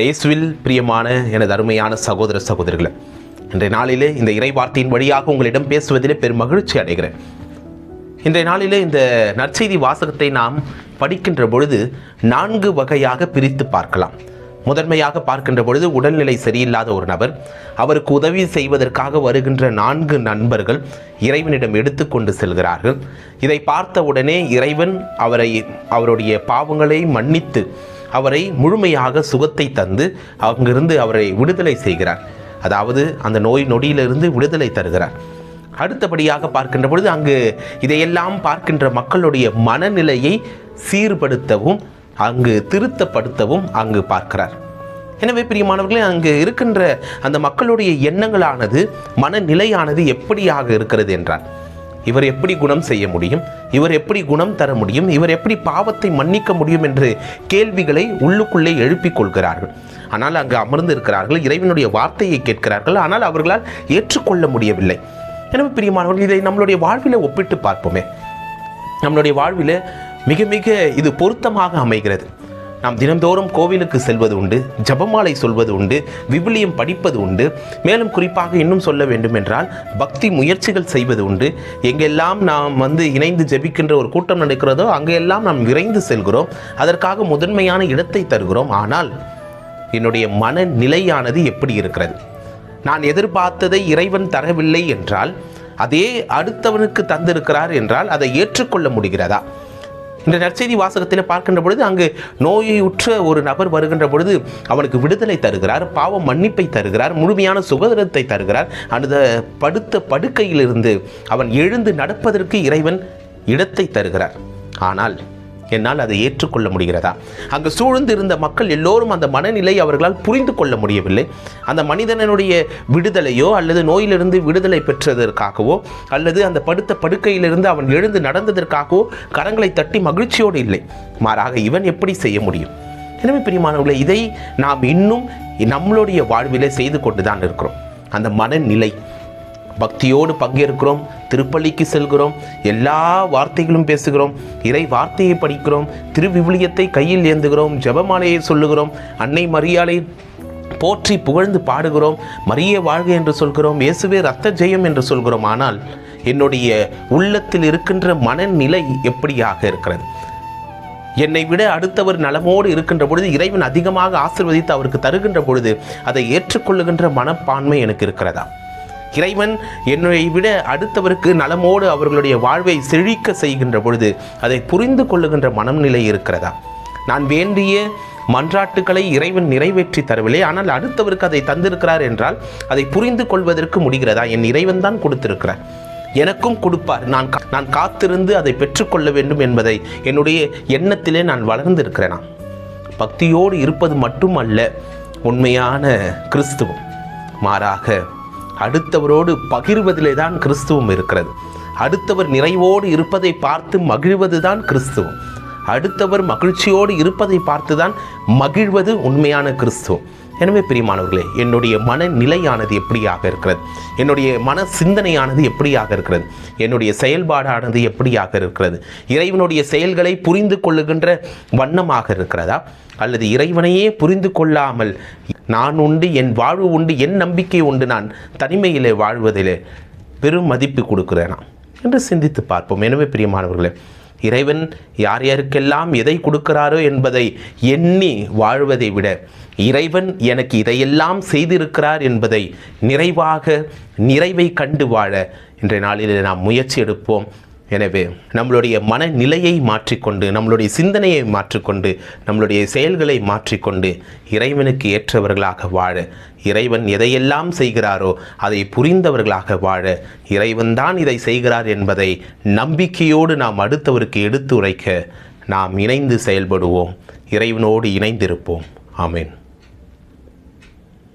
இயேசுவில் பிரியமான எனது அருமையான சகோதர சகோதரிகளே, இன்றைய நாளிலே இந்த இறை வார்த்தையின் வழியாக உங்களிடம் பேசுவதிலே பெரும் மகிழ்ச்சி அடைகிறேன். இன்றைய நாளிலே இந்த நற்செய்தி வாசகத்தை நாம் படிக்கின்ற பொழுது 4 வகையாக பிரித்து பார்க்கலாம். முதன்மையாக பார்க்கின்ற பொழுது உடல்நிலை சரியில்லாத ஒரு நபர், அவருக்கு உதவி செய்வதற்காக வருகின்ற 4 நண்பர்கள் இறைவனிடம் எடுத்துக்கொண்டு செல்கிறார்கள். இதை பார்த்த உடனே இறைவன் அவருடைய பாவங்களை மன்னித்து அவரை முழுமையாக சுகத்தை தந்து அங்கிருந்து அவரை விடுதலை செய்கிறார். அதாவது அந்த நோய் நொடியிலிருந்து விடுதலை தருகிறார். அடுத்தபடியாக பார்க்கின்ற பொழுது அங்கு இதையெல்லாம் பார்க்கின்ற மக்களுடைய மனநிலையை சீர்படுத்தவும் அங்கு திருத்தப்படுத்தவும் அங்கு பார்க்கிறார். எனவே பிரியமானவர்களே, அங்கு இருக்கின்ற அந்த மக்களுடைய எண்ணங்களானது மனநிலையானது எப்படியாக இருக்கிறது என்றால், இவர் எப்படி குணம் செய்ய முடியும், இவர் எப்படி குணம் தர முடியும், இவர் எப்படி பாவத்தை மன்னிக்க முடியும் என்று கேள்விகளை உள்ளுக்குள்ளே எழுப்பிக் கொள்கிறார்கள். ஆனால் அங்கு அமர்ந்து இருக்கிறார்கள், இறைவனுடைய வார்த்தையை கேட்கிறார்கள், ஆனால் அவர்களால் ஏற்றுக்கொள்ள முடியவில்லை. எனவே பிரியமானவர்கள், இதை நம்மளுடைய வாழ்வில் ஒப்பிட்டு பார்ப்போமே. நம்மளுடைய வாழ்வில் மிக மிக இது பொருத்தமாக அமைகிறது. நாம் தினந்தோறும் கோவிலுக்கு செல்வது உண்டு, ஜபமாலை சொல்வது உண்டு, விவிலியம் படிப்பது உண்டு, மேலும் குறிப்பாக இன்னும் சொல்ல வேண்டும் என்றால் பக்தி முயற்சிகள் செய்வது உண்டு. எங்கெல்லாம் நாம் இணைந்து ஜெபிக்கின்ற ஒரு கூட்டம் நடக்கிறதோ அங்கெல்லாம் நாம் விரைந்து செல்கிறோம், அதற்காக முதன்மையான இடத்தை தருகிறோம். ஆனால் என்னுடைய மனநிலையானது எப்படி இருக்கிறது? நான் எதிர்பார்த்ததை இறைவன் தரவில்லை என்றால், அதே அடுத்தவனுக்கு தந்திருக்கிறார் என்றால் அதை ஏற்றுக்கொள்ள முடிகிறதா? இந்த நற்செய்தி வாசகத்தில் பார்க்கின்ற பொழுது அங்கு நோயுற்ற ஒரு நபர் வருகின்ற பொழுது அவனுக்கு விடுதலை தருகிறார், பாவ மன்னிப்பை தருகிறார், முழுமையான சுகந்திரத்தை தருகிறார். அந்த படுத்த படுக்கையிலிருந்து அவன் எழுந்து நடப்பதற்கு இறைவன் இடத்தை தருகிறார். ஆனால் என்னால் அதை ஏற்றுக்கொள்ள முடிகிறதா? அங்கு சூழ்ந்து இருந்த மக்கள் எல்லோரும் அந்த மனநிலை அவர்களால் புரிந்து கொள்ள முடியவில்லை. அந்த மனிதனுடைய விடுதலையோ அல்லது நோயிலிருந்து விடுதலை பெற்றதற்காகவோ அல்லது அந்த படுத்த படுக்கையிலிருந்து அவன் எழுந்து நடந்ததற்காகவோ கரங்களை தட்டி மகிழ்ச்சியோடு இல்லை. மாறாக இவன் எப்படி செய்ய முடியும்? எனவே பிரியமானவர்களே, இதை நாம் இன்னும் நம்மளுடைய வாழ்விலே செய்து கொண்டுதான் இருக்கிறோம். அந்த மனநிலை, பக்தியோடு பங்கேற்கிறோம், திருப்பள்ளிக்கு செல்கிறோம், எல்லா வார்த்தைகளும் பேசுகிறோம், இறை வார்த்தையை படிக்கிறோம், திருவிவிலியத்தை கையில் ஏந்துகிறோம், ஜெபமாலையை சொல்லுகிறோம், அன்னை மரியாளை போற்றி புகழ்ந்து பாடுகிறோம், மரியே வாழ்க என்று சொல்கிறோம், இயேசுவே இரத்த ஜெயம் என்று சொல்கிறோம். ஆனால் என்னுடைய உள்ளத்தில் இருக்கின்ற மனநிலை எப்படியாக இருக்கிறது? என்னை விட அடுத்தவர் நலமோடு இருக்கின்ற பொழுது இறைவன் அதிகமாக ஆசீர்வதித்து அவருக்கு தருகின்ற பொழுது அதை ஏற்றுக்கொள்ளுகின்ற மனப்பான்மை எனக்கு இருக்கிறதா? இறைவன் என்னை விட அடுத்தவருக்கு நலமோடு அவர்களுடைய வாழ்வை செழிக்க செய்கின்ற பொழுது அதை புரிந்து கொள்ளுகின்ற மனநிலை இருக்கிறதா? நான் வேண்டிய மன்றாட்டுக்களை இறைவன் நிறைவேற்றி தரவில்லை, ஆனால் அடுத்தவருக்கு அதை தந்திருக்கிறார் என்றால் அதை புரிந்து கொள்வதற்கு முடிகிறதா? என் இறைவன் தான் கொடுத்திருக்கிறார், எனக்கும் கொடுப்பார், நான் காத்திருந்து அதை பெற்றுக்கொள்ள வேண்டும் என்பதை என்னுடைய எண்ணத்திலே நான் வளர்ந்திருக்கிறேனா? பக்தியோடு இருப்பது மட்டுமல்ல உண்மையான கிறிஸ்துவம், மாறாக அடுத்தவரோடு பகிர்வதிலே தான் கிறிஸ்துவம் இருக்கிறது. அடுத்தவர் நிறைவோடு இருப்பதை பார்த்து மகிழ்வது தான் கிறிஸ்துவம். அடுத்தவர் மகிழ்ச்சியோடு இருப்பதை பார்த்து தான் மகிழ்வது உண்மையான கிறிஸ்துவம். எனவே பிரியமானவர்களே, என்னுடைய மனநிலையானது எப்படியாக இருக்கிறது? என்னுடைய மன சிந்தனையானது எப்படியாக இருக்கிறது? என்னுடைய செயல்பாடானது எப்படியாக இருக்கிறது? இறைவனுடைய செயல்களை புரிந்து கொள்ளுகின்ற வண்ணமாக இருக்கிறதா? அல்லது இறைவனையே புரிந்து கொள்ளாமல் நான் உண்டு, என் வாழ்வு உண்டு, என் நம்பிக்கை உண்டு, நான் தனிமையிலே வாழ்வதிலே பெரும் மதிப்பு கொடுக்கிறேனா என்று சிந்தித்து பார்ப்போம். எனவே பிரியமானவர்களே, இறைவன் யார் யாருக்கெல்லாம் எதை கொடுக்கிறாரோ என்பதை எண்ணி வாழ்வதை விட இறைவன் எனக்கு இதையெல்லாம் செய்திருக்கிறார் என்பதை நிறைவை கண்டு வாழ இன்றைய நாளில் நாம் முயற்சி எடுப்போம். எனவே நம்மளுடைய மனநிலையை மாற்றிக்கொண்டு, நம்மளுடைய சிந்தனையை மாற்றிக்கொண்டு, நம்மளுடைய செயல்களை மாற்றிக்கொண்டு இறைவனுக்கு ஏற்றவர்களாக வாழ, இறைவன் எதையெல்லாம் செய்கிறாரோ அதை புரிந்தவர்களாக வாழ, இறைவன்தான் இதை செய்கிறார் என்பதை நம்பிக்கையோடு நாம் அடுத்தவருக்கு எடுத்து உரைக்க நாம் இணைந்து செயல்படுவோம். இறைவனோடு இணைந்திருப்போம். ஆமென்.